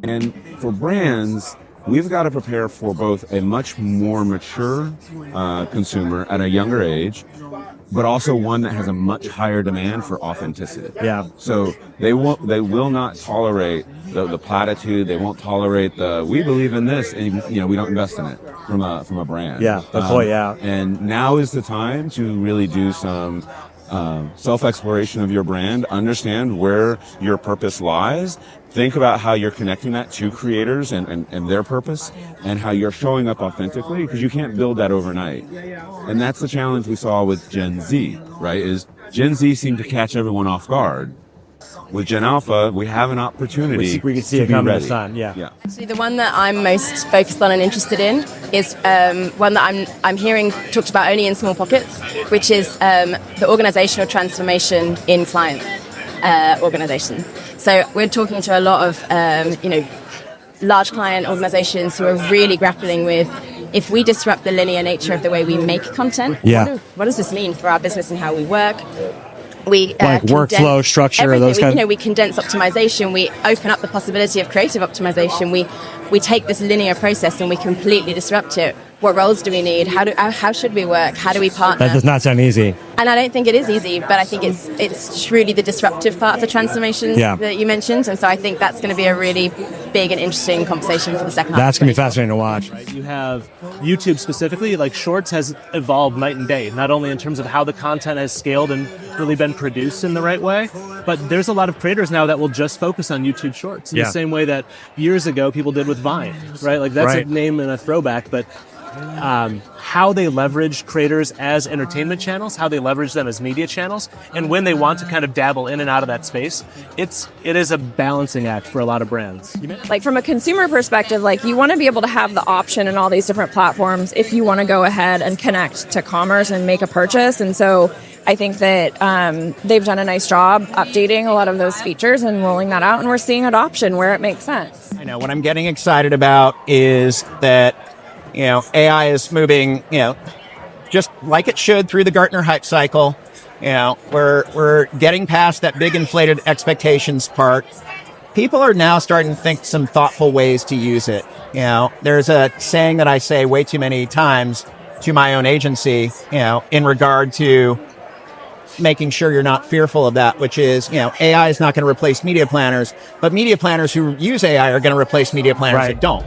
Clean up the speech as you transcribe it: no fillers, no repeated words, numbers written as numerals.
And for brands, we've got to prepare for both a much more mature consumer at a younger age, but also one that has a much higher demand for authenticity. Yeah. So they will not tolerate the platitude. They won't tolerate we believe in this, and we don't invest in it from a brand. Yeah. That's point. Yeah. And now is the time to really do some self-exploration of your brand, understand where your purpose lies, think about how you're connecting that to creators and their purpose, and how you're showing up authentically, because you can't build that overnight. And that's the challenge we saw with Gen Z, right? Is Gen Z seemed to catch everyone off guard. With Gen Alpha, we have an opportunity we can see to it be coming ready. this time. Yeah. Actually, the one that I'm most focused on and interested in is one that I'm hearing talked about only in small pockets, which is the organizational transformation in client organizations. So we're talking to a lot of large client organizations who are really grappling with, if we disrupt the linear nature of the way we make content, what does this mean for our business and how we work? We like workflow structure, those kind we condense optimization. We open up the possibility of creative optimization. We take this linear process and we completely disrupt it. What roles do we need? How should we work? How do we partner? That does not sound easy. And I don't think it is easy, but I think it's truly the disruptive part of the transformation that you mentioned. And so I think that's going to be a really big and interesting conversation for the second half. That's going to be fascinating to watch. Right? You have YouTube specifically, like Shorts has evolved night and day, not only in terms of how the content has scaled and really been produced in the right way, but there's a lot of creators now that will just focus on YouTube Shorts in the same way that years ago people did with Vine, right? Like that's a name and a throwback, but how they leverage creators as entertainment channels, how they leverage them as media channels, and when they want to kind of dabble in and out of that space, it is a balancing act for a lot of brands. Like from a consumer perspective, like you want to be able to have the option in all these different platforms if you want to go ahead and connect to commerce and make a purchase. And so I think that they've done a nice job updating a lot of those features and rolling that out, and we're seeing adoption where it makes sense. I know what I'm getting excited about is that AI is moving, just like it should through the Gartner hype cycle. We're getting past that big inflated expectations part. People are now starting to think some thoughtful ways to use it. There's a saying that I say way too many times to my own agency, in regard to making sure you're not fearful of that, which is, AI is not going to replace media planners, but media planners who use AI are going to replace media planners that don't.